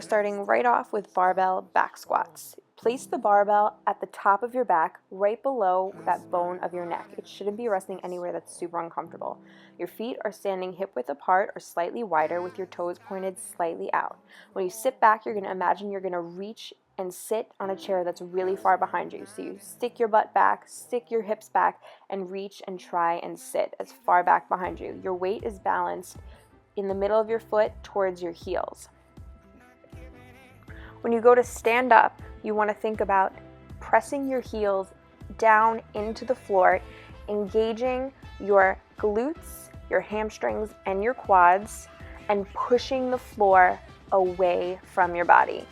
starting right off with barbell back squats. Place the barbell at the top of your back, right below that bone of your neck. It shouldn't be resting anywhere that's super uncomfortable. Your feet are standing hip width apart or slightly wider with your toes pointed slightly out. When you sit back, you're going to imagine you're going to reach and sit on a chair that's really far behind you. So you stick your butt back, stick your hips back, and reach and try and sit as far back behind you. Your weight is balanced in the middle of your foot towards your heels. When you go to stand up, you want to think about pressing your heels down into the floor, engaging your glutes, your hamstrings, and your quads, and pushing the floor away from your body.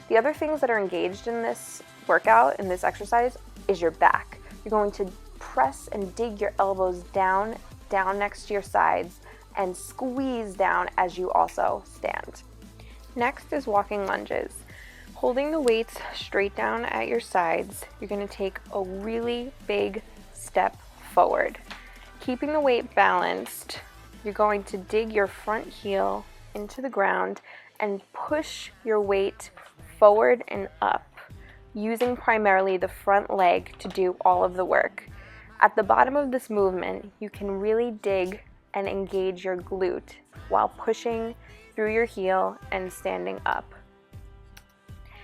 The other things that are engaged in this workout, in this exercise, is your back. You're going to press and dig your elbows down next to your sides, and squeeze down as you also stand. Next is walking lunges. Holding the weights straight down at your sides, you're going to take a really big step forward. Keeping the weight balanced, you're going to dig your front heel into the ground and push your weight forward and up, using primarily the front leg to do all of the work. At the bottom of this movement, you can really dig and engage your glute while pushing through your heel and standing up.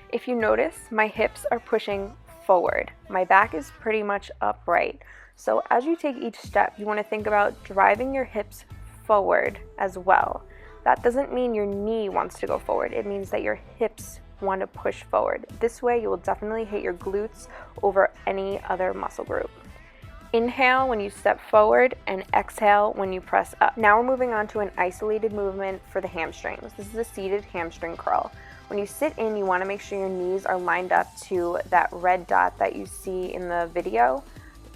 If you notice, my hips are pushing forward. My back is pretty much upright. So as you take each step, you want to think about driving your hips forward as well. That doesn't mean your knee wants to go forward. It means that your hips want to push forward. This way, you will definitely hit your glutes over any other muscle group. Inhale when you step forward and exhale when you press up. Now we're moving on to an isolated movement for the hamstrings. This is a seated hamstring curl. When you sit in, you want to make sure your knees are lined up to that red dot that you see in the video.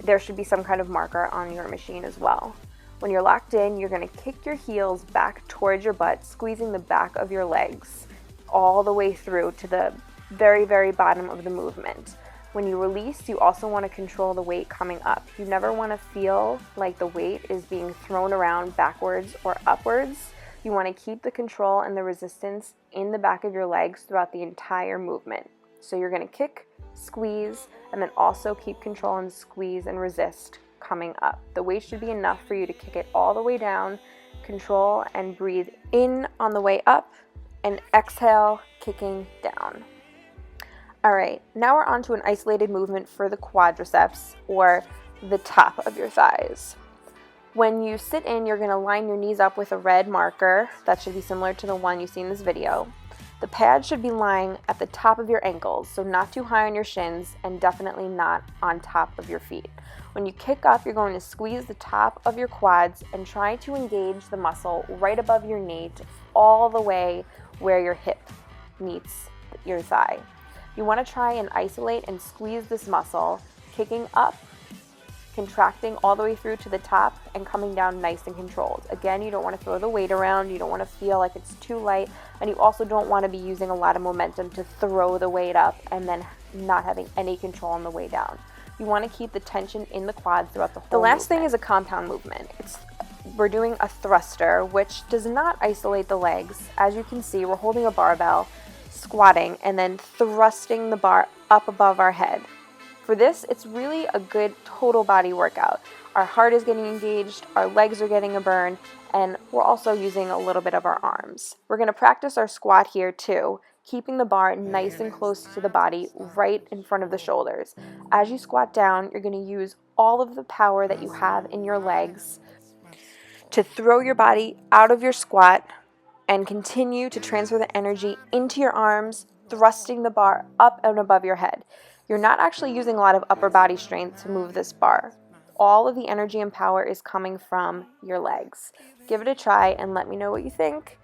There should be some kind of marker on your machine as well. When you're locked in, you're going to kick your heels back towards your butt, squeezing the back of your legs all the way through to the very, very bottom of the movement. When you release, you also want to control the weight coming up. You never want to feel like the weight is being thrown around backwards or upwards. You want to keep the control and the resistance in the back of your legs throughout the entire movement. So you're going to kick, squeeze, and then also keep control and squeeze and resist coming up. The weight should be enough for you to kick it all the way down, control and breathe in on the way up, and exhale, kicking down. All right, now we're on to an isolated movement for the quadriceps, or the top of your thighs. When you sit in, you're going to line your knees up with a red marker. That should be similar to the one you see in this video. The pad should be lying at the top of your ankles, so not too high on your shins and definitely not on top of your feet. When you kick up, you're going to squeeze the top of your quads and try to engage the muscle right above your knee all the way where your hip meets your thigh. You want to try and isolate and squeeze this muscle, kicking up, contracting all the way through to the top, and coming down nice and controlled. Again, you don't want to throw the weight around, you don't want to feel like it's too light, and you also don't want to be using a lot of momentum to throw the weight up and then not having any control on the way down. You want to keep the tension in the quads throughout the whole movement. The last thing is a compound movement. We're doing a thruster, which does not isolate the legs. As you can see, we're holding a barbell, squatting, and then thrusting the bar up above our head. For this, it's really a good total body workout. Our heart is getting engaged, our legs are getting a burn, and we're also using a little bit of our arms. We're going to practice our squat here too, keeping the bar nice and close to the body, right in front of the shoulders. As you squat down, you're going to use all of the power that you have in your legs to throw your body out of your squat and continue to transfer the energy into your arms, thrusting the bar up and above your head. You're not actually using a lot of upper body strength to move this bar. All of the energy and power is coming from your legs. Give it a try and let me know what you think.